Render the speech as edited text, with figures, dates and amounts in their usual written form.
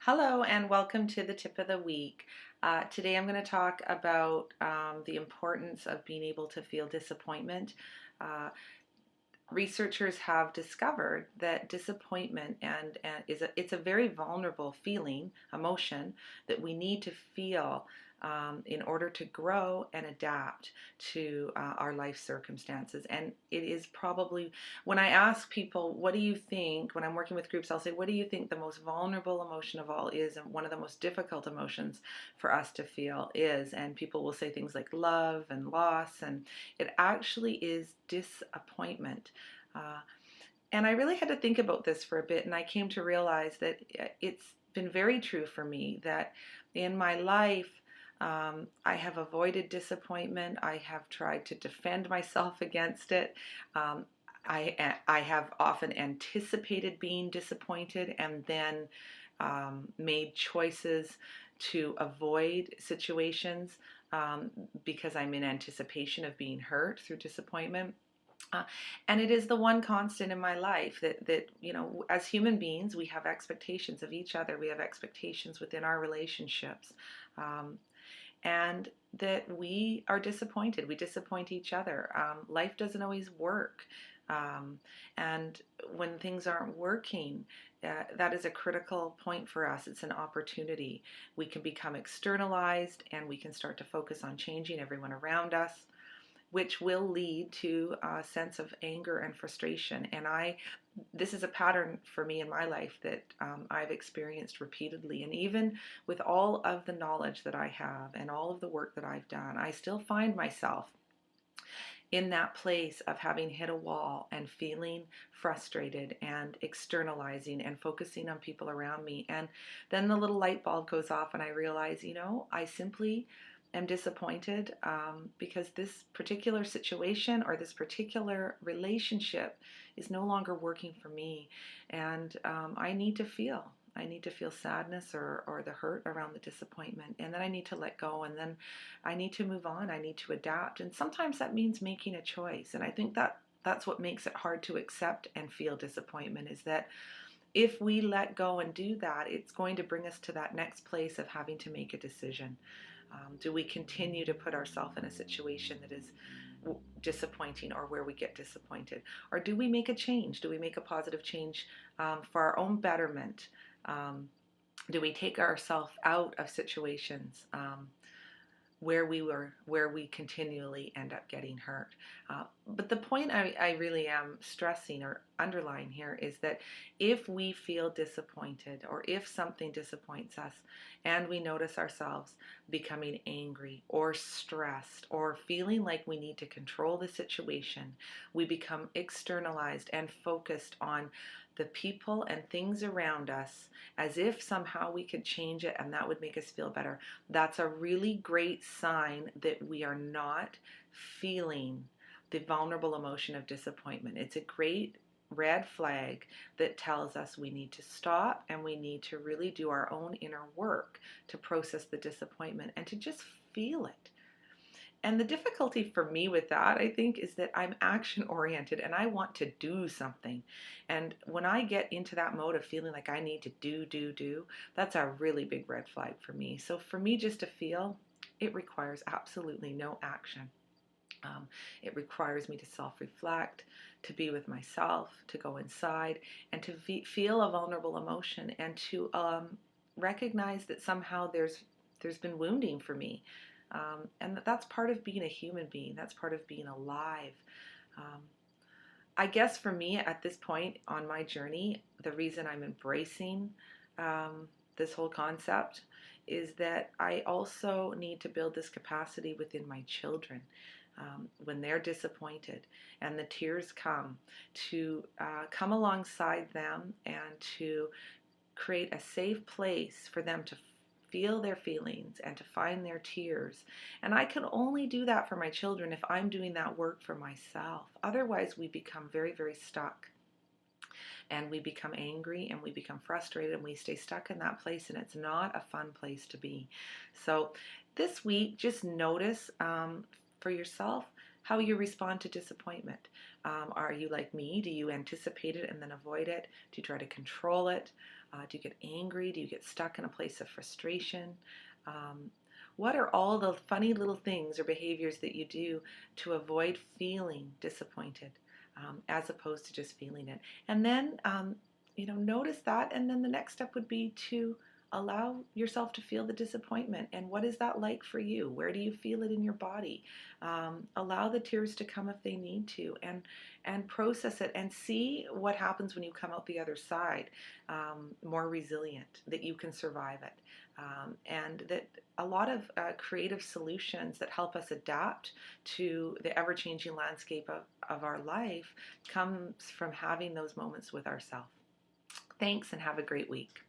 Hello and welcome to the tip of the week. Today I'm going to talk about the importance of being able to feel disappointment. Uh, Researchers have discovered that disappointment it's a very vulnerable feeling, emotion that we need to feel in order to grow and adapt to our life circumstances. And it is probably, when I ask people, what do you think, when I'm working with groups, I'll say, what do you think the most vulnerable emotion of all is, and one of the most difficult emotions for us to feel is? And people will say things like love and loss, and it actually is disappointment. Uh, and I really had to think about this for a bit, and I came to realize that it's been very true for me that in my life, I have avoided disappointment. I have tried to defend myself against it. Um, I have often anticipated being disappointed and then made choices to avoid situations because I'm in anticipation of being hurt through disappointment. Uh, and it is the one constant in my life that as human beings, we have expectations of each other. We have expectations within our relationships. Um, and that we are disappointed. We disappoint each other. Life doesn't always work. Um, and when things aren't working, that is a critical point for us. It's an opportunity. We can become externalized and we can start to focus on changing everyone around us, which will lead to a sense of anger and frustration. And this is a pattern for me in my life that I've experienced repeatedly. And even with all of the knowledge that I have and all of the work that I've done, I still find myself in that place of having hit a wall and feeling frustrated and externalizing and focusing on people around me. And then the little light bulb goes off and I realize, I simply am disappointed because this particular situation or this particular relationship is no longer working for me. And I need to feel. I need to feel sadness or the hurt around the disappointment. And then I need to let go. And then I need to move on. I need to adapt. And sometimes that means making a choice. And I think that's what makes it hard to accept and feel disappointment, is that if we let go and do that, it's going to bring us to that next place of having to make a decision. Do we continue to put ourselves in a situation that is disappointing or where we get disappointed? Or do we make a change? Do we make a positive change for our own betterment? Do we take ourselves out of situations where we continually end up getting hurt? But the point I really am stressing or underlying here is that if we feel disappointed or if something disappoints us and we notice ourselves becoming angry or stressed or feeling like we need to control the situation, we become externalized and focused on the people and things around us as if somehow we could change it and that would make us feel better. That's a really great sign that we are not feeling the vulnerable emotion of disappointment. It's a great red flag that tells us we need to stop and we need to really do our own inner work to process the disappointment and to just feel it. And the difficulty for me with that, I think, is that I'm action oriented and I want to do something. And when I get into that mode of feeling like I need to do, that's a really big red flag for me. So for me just to feel, it requires absolutely no action. It requires me to self-reflect, to be with myself, to go inside, and to feel a vulnerable emotion, and to recognize that somehow there's been wounding for me, and that's part of being a human being. That's part of being alive. Um, I guess for me at this point on my journey, the reason I'm embracing this whole concept is that I also need to build this capacity within my children. When they're disappointed and the tears come, to come alongside them and to create a safe place for them to feel their feelings and to find their tears. And I can only do that for my children if I'm doing that work for myself. Otherwise, we become very, very stuck. And we become angry and we become frustrated and we stay stuck in that place, and it's not a fun place to be. So this week, just notice for yourself how you respond to disappointment. Are you like me? Do you anticipate it and then avoid it? Do you try to control it? Do you get angry? Do you get stuck in a place of frustration? Um, what are all the funny little things or behaviors that you do to avoid feeling disappointed, as opposed to just feeling it? And then, notice that. And then the next step would be to allow yourself to feel the disappointment. And what is that like for you? Where do you feel it in your body? Allow the tears to come if they need to, and process it and see what happens when you come out the other side, more resilient, that you can survive it. And that a lot of creative solutions that help us adapt to the ever-changing landscape of our life comes from having those moments with ourselves. Thanks, and have a great week.